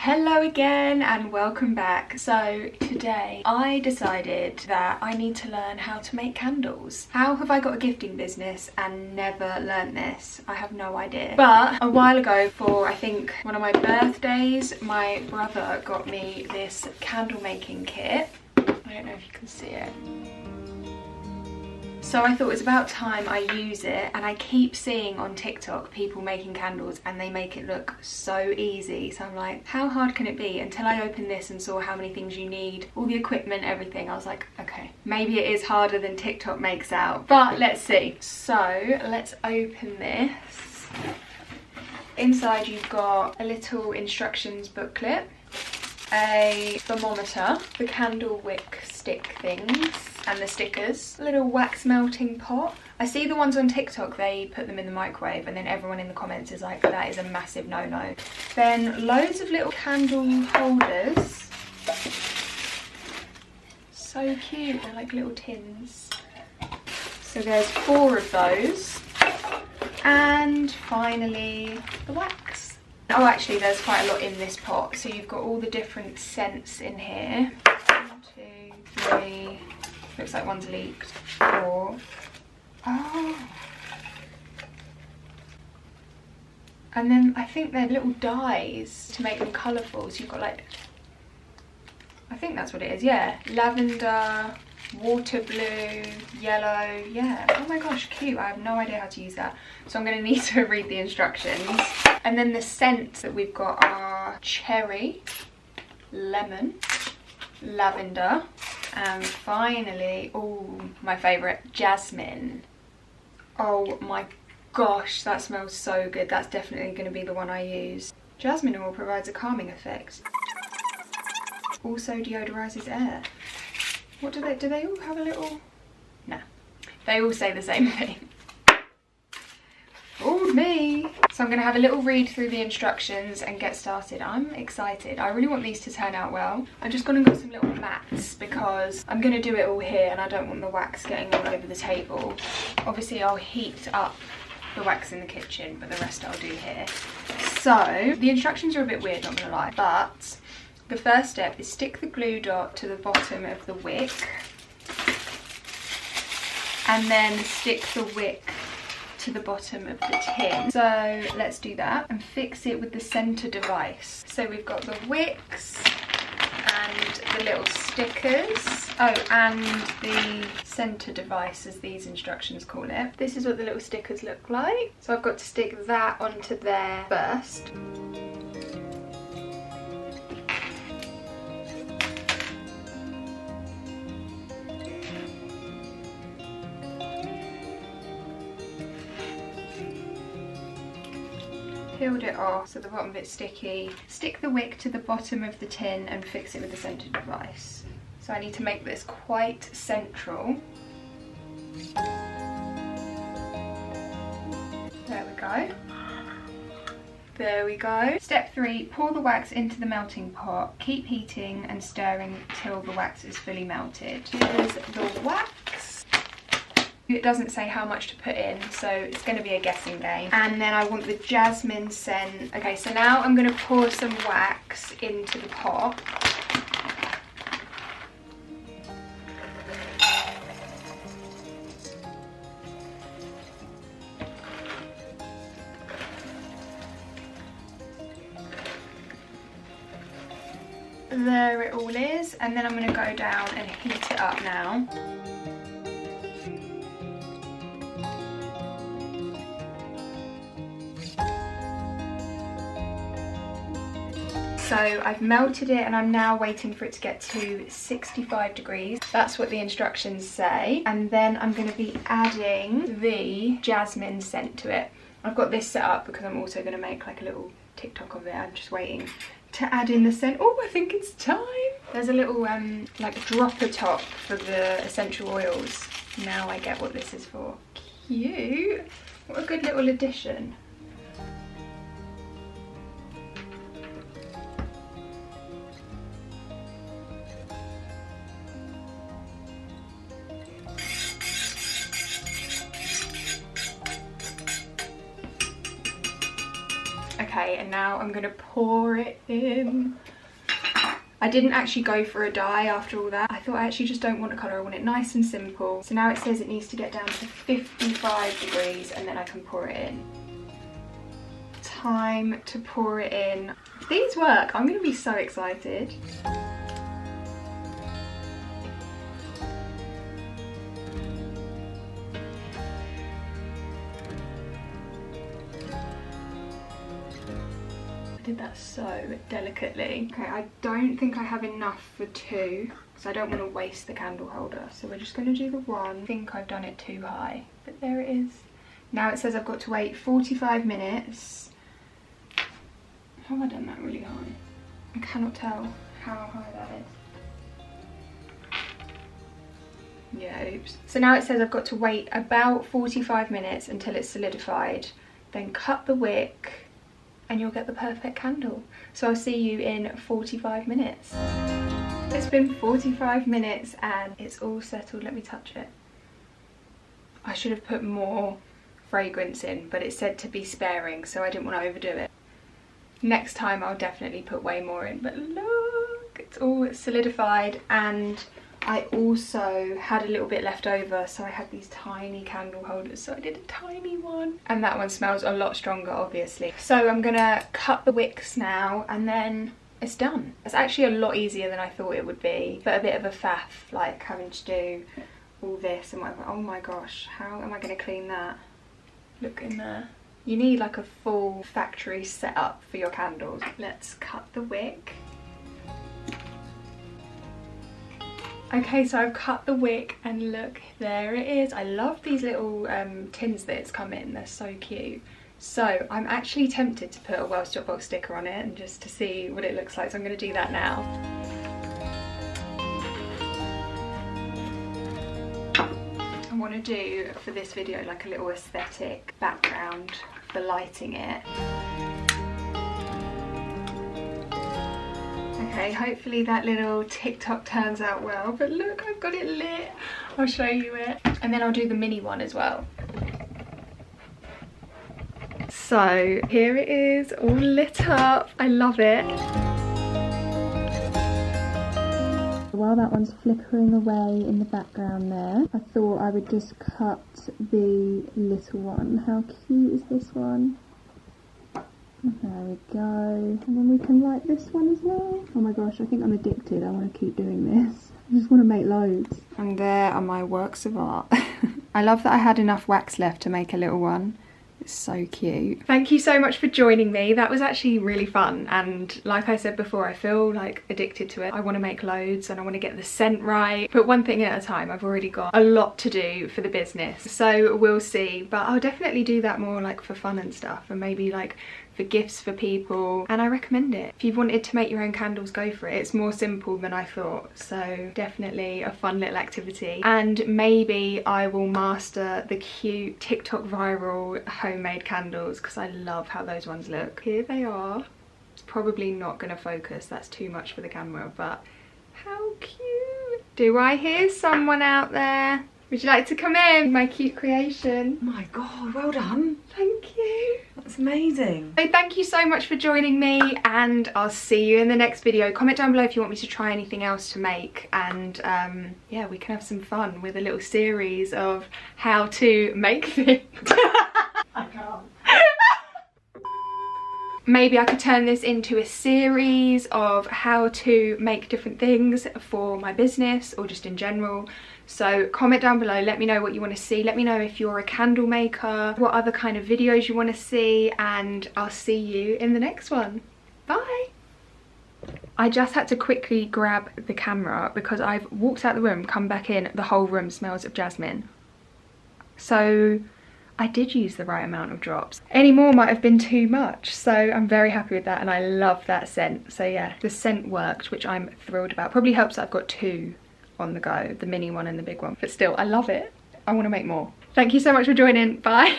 Hello again and welcome back. So today I decided that I need to learn how to make candles. How have I got a gifting business and never learned this? I have no idea. But a while ago, for I think one of my birthdays, my brother got me this candle making kit. I don't know if you can see it. So I thought it's about time I use it, and I keep seeing on TikTok people making candles and they make it look so easy. So I'm like, how hard can it be? Until I opened this and saw how many things you need, all the equipment, everything, I was like, okay, maybe it is harder than TikTok makes out, but let's see. So let's open this. Inside you've got a little instructions booklet, a thermometer, the candle wick stick things, and the stickers, a little wax melting pot. I see the ones on TikTok, they put them in the microwave, and then everyone in the comments is like, that is a massive no-no. Then loads of little candle holders. So cute, they're like little tins. So there's 4 of those. And finally, the wax. Oh, actually there's quite a lot in this pot. So you've got all the different scents in here. 1, 2, 3. Looks like one's leaked. 4. Oh. And then I think they're little dyes to make them colourful. So you've got like, I think that's what it is, yeah. Lavender, water blue, yellow, yeah. Oh my gosh, cute. I have no idea how to use that. So I'm going to need to read the instructions. And then the scents that we've got are cherry, lemon, lavender, and finally, oh, my favourite, jasmine. Oh my gosh, that smells so good. That's definitely going to be the one I use. Jasmine oil provides a calming effect. Also deodorises air. What do they all have a little? Nah, they all say the same thing. Fooled me. So I'm going to have a little read through the instructions and get started. I'm excited. I really want these to turn out well. I'm just going to get some little mats because I'm going to do it all here and I don't want the wax getting all over the table. Obviously I'll heat up the wax in the kitchen, but the rest I'll do here. So the instructions are a bit weird, not going to lie, but the first step is stick the glue dot to the bottom of the wick and then stick the wick to the bottom of the tin. So let's do that and fix it with the center device. So we've got the wicks and the little stickers. Oh, and the center device, as these instructions call it. This is what the little stickers look like. So I've got to stick that onto there first. Peeled it off so the bottom bit's sticky. Stick the wick to the bottom of the tin and fix it with the centre device. So I need to make this quite central. There we go. There we go. Step 3, pour the wax into the melting pot. Keep heating and stirring till the wax is fully melted. Here's the wax. It doesn't say how much to put in, so it's going to be a guessing game. And then I want the jasmine scent. Okay, so now I'm going to pour some wax into the pot. There it all is, and then I'm going to go down and heat it up now. So I've melted it and I'm now waiting for it to get to 65 degrees. That's what the instructions say. And then I'm going to be adding the jasmine scent to it. I've got this set up because I'm also going to make like a little TikTok of it. I'm just waiting to add in the scent. Oh, I think it's time. There's a little like dropper top for the essential oils. Now I get what this is for. Cute. What a good little addition. Okay, and now I'm gonna pour it in. I didn't actually go for a dye after all that. I thought I actually just don't want a colour, I want it nice and simple. So now it says it needs to get down to 55 degrees and then I can pour it in. Time to pour it in. If these work, I'm gonna be so excited. Did that so delicately. Okay, I don't think I have enough for 2, so I don't want to waste the candle holder. So we're just going to do the 1. I think I've done it too high, but there it is. Now it says I've got to wait 45 minutes. Have I done that really high? I cannot tell how high that is. Yeah, oops. So now it says I've got to wait about 45 minutes until it's solidified. Then cut the wick and you'll get the perfect candle. So I'll see you in 45 minutes. It's been 45 minutes and it's all settled. Let me touch it. I should have put more fragrance in, but it said to be sparing, so I didn't want to overdo it. Next time I'll definitely put way more in, but look, it's all solidified. And I also had a little bit left over, so I had these tiny candle holders, so I did a tiny one. And that one smells a lot stronger, obviously. So I'm gonna cut the wicks now, and then it's done. It's actually a lot easier than I thought it would be, but a bit of a faff, like having to do all this and whatever. Oh my gosh, how am I gonna clean that? Look in there. You need like a full factory setup for your candles. Let's cut the wick. Okay, so I've cut the wick and look, there it is. I love these little tins that it's come in, they're so cute. So I'm actually tempted to put a Welsh Dropbox sticker on it and just to see what it looks like, so I'm going to do that now. I want to do for this video like a little aesthetic background for lighting it. Okay, hopefully that little TikTok turns out well, but look, I've got it lit. I'll show you it. And then I'll do the mini one as well. So here it is, all lit up. I love it. While that one's flickering away in the background there, I thought I would just cut the little one. How cute is this one? There we go. And then we can light this one as well. Oh my gosh, I think I'm addicted. I want to keep doing this. I just want to make loads. And there are my works of art. I love that I had enough wax left to make a little one. It's so cute. Thank you so much for joining me. That was actually really fun, and like I said before, I feel like addicted to it. I want to make loads and I want to get the scent right, but one thing at a time. I've already got a lot to do for the business, so we'll see, but I'll definitely do that more like for fun and stuff, and maybe like for gifts for people, and I recommend it. If you've wanted to make your own candles, go for it. It's more simple than I thought, so definitely a fun little activity. And maybe I will master the cute TikTok viral homemade candles, because I love how those ones look. Here they are. It's probably not going to focus, that's too much for the camera, but how cute. Do I hear someone out there? Would you like to come in? My cute creation. Oh my god, well done. Thank you. That's amazing. So thank you so much for joining me, and I'll see you in the next video. Comment down below if you want me to try anything else to make, and yeah, we can have some fun with a little series of how to make things. I can't. Maybe I could turn this into a series of how to make different things for my business or just in general. So comment down below, let me know what you want to see. Let me know if you're a candle maker, what other kind of videos you want to see, and I'll see you in the next one. Bye! I just had to quickly grab the camera because I've walked out the room, come back in, the whole room smells of jasmine. So I did use the right amount of drops. Any more might have been too much, so I'm very happy with that, and I love that scent. So yeah, the scent worked, which I'm thrilled about. Probably helps that I've got 2 on the go, the mini one and the big one, but still I love it. I want to make more. Thank you so much for joining. Bye.